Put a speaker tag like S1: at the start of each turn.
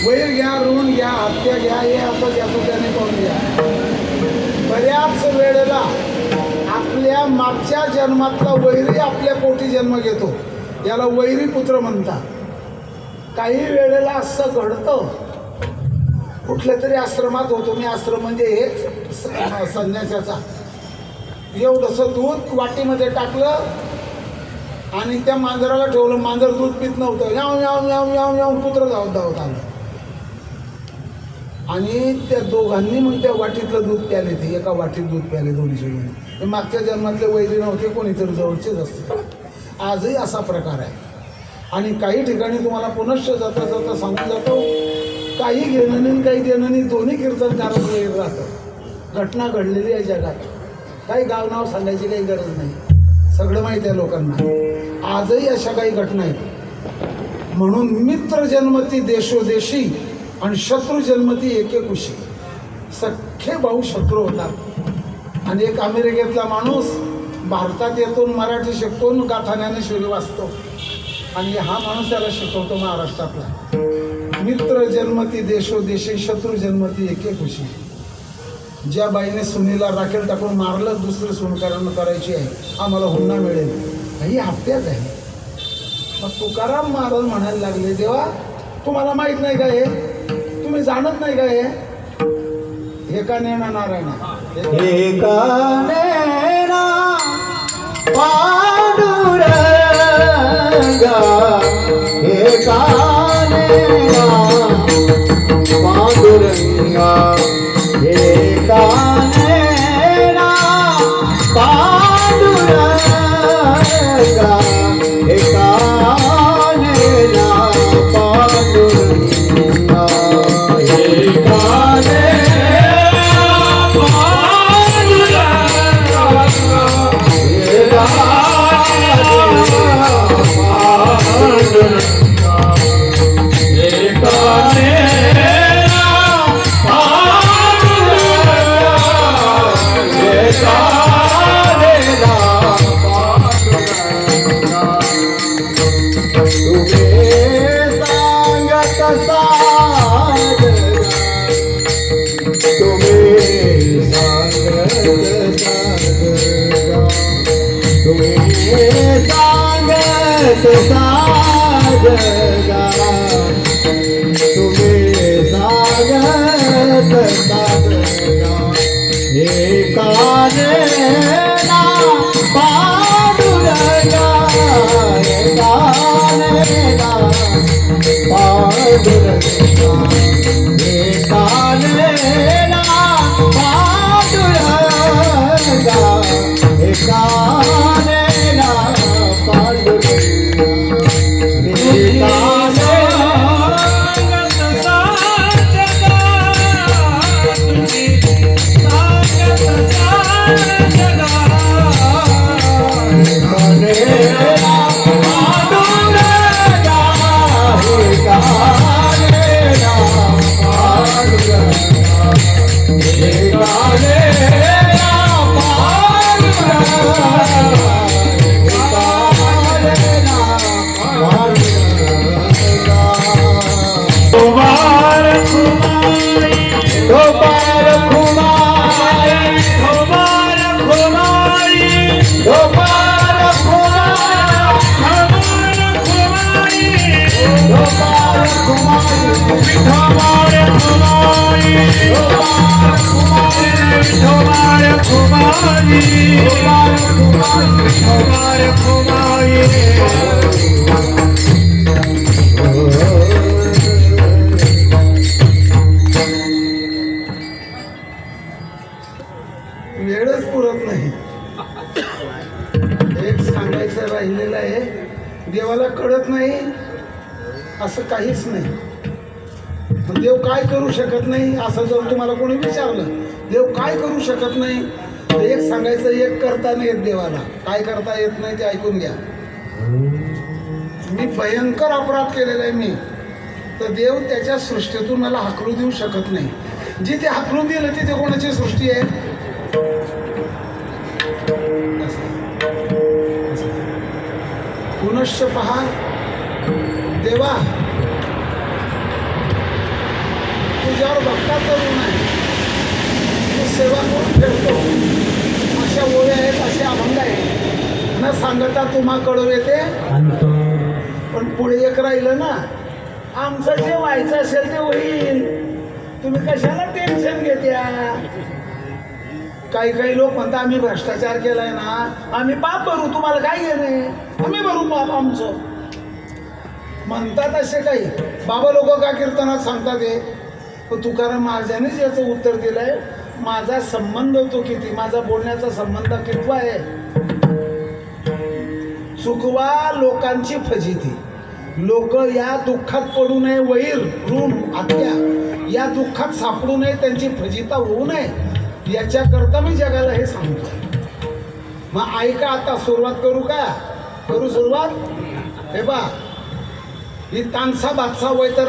S1: वैर घ्या, ऋण घ्या, हत्या घ्या, हे आपण याचं त्याने पाहून घ्या. बऱ्याच वेळेला आपल्या मागच्या जन्मातला वैरी आपल्या पोटी जन्म घेतो, याला वैरी पुत्र म्हणतात. काही वेळेला असं घडतं, कुठल्या तरी आश्रमात होतो मी. आश्रम म्हणजे हेच संन्यासाचा. एवढंसं दूध वाटीमध्ये टाकलं आणि त्या मांजराला ठेवलं. मांजर दूध पित नव्हतं. याव याव याव याव याव कुत्रं धावत आलं आणि त्या दोघांनी मग त्या वाटीतलं दूध प्याले. ते एका वाटीत दूध प्याले दोन्हीचे मिळून. मागच्या जन्मातले वैरी नव्हते, कोणीतरी जवळचेच असते. आजही असा प्रकार आहे. आणि काही ठिकाणी तुम्हाला पुनश्च जाता जाता सांगून जातो, काही घेणं नाही काही देणं नाही, दोन्ही कीर्तनकारच वैर राहतं. घटना घडलेली आहे जगात. काही गाव नाव सांगायची काही गरज नाही, सगळं माहिती आहे लोकांना. आजही अशा काही घटना आहेत. म्हणून मित्र जन्मती देशोदेशी आणि शत्रू जन्मती एकेकुशी. सख्खे भाऊ शत्रू होतात. आणि एक अमेरिकेतला माणूस भारतात येतो, मराठी शिकतो, गाठाण्याने शिरी वाचतो. आणि हा माणूस त्याला शिकवतो महाराष्ट्रातला. मित्र जन्मती देशोदेशी शत्रू जन्मती एकेकुशी. ज्या बाईने सुनीला राखेल टाकून मारलं, दुसरं सुनकारण करायची आहे, आम्हाला हुंडा मिळेल, ही हत्याच आहे. मग तुकाराम महाराज म्हणायला लागले, देवा तुम्हाला माहित नाही का हे, तुम्ही जाणत नाही का हे का नेणा नारायणा
S2: पांडुरंगा पांडुरंगा
S1: वेळच पुरत नाही. एक सांगायचं राहिलेलं आहे, देवाला कळत नाही असं काहीच नाही. पण देव काय करू शकत नाही असं जर तुम्हाला कोणी विचारलं, देव काय करू शकत नाही, तर एक सांगायचं, एक करता नाही येत देवाला. काय करता येत नाही ते ऐकून घ्या. मी भयंकर अपराध केलेला आहे मी, तर देव त्याच्या सृष्टीतून मला हाकलू देऊ शकत नाही. जिथे हाकलून दिलं तिथे कोणाची सृष्टी आहे? पुनश्च पहा, देवा तुझ्यावर भक्ताचं ऋण आहे, तू सेवा करून ठेवतो. अशा ओळ्या आहेत, असे अभंग आहेत, न सांगता तुम्हा कळव येते. पण पुढे एक राहिलं ना, आमचं जे व्हायचं असेल ते होईल, तुम्ही कशाला टेन्शन घेत्या. काही काही लोक म्हणतात आम्ही भ्रष्टाचार केलाय ना, आम्ही पाप भरू, तुम्हाला काय घेणे, आम्ही भरू पाप आमचं. म्हणतात असे काही बाबा लोक का कीर्तनात सांगतात हे. पण तुकाराम महाराजांनीच याचं उत्तर दिलंय, माझा संबंध तो किती, माझा बोलण्याचा संबंध कितवा आहे. चुकवा लोकांची फजिती, लोक या दुःखात पडू नये, वैर ऋण हत्या या दुःखात सापडू नये, त्यांची फजिता होऊ नये, याच्याकरता मी जगाला हे सांगतो. मग ऐका, आता सुरुवात करू का? करू सुरुवात. हे बा, ही तानसा बादसा वय तर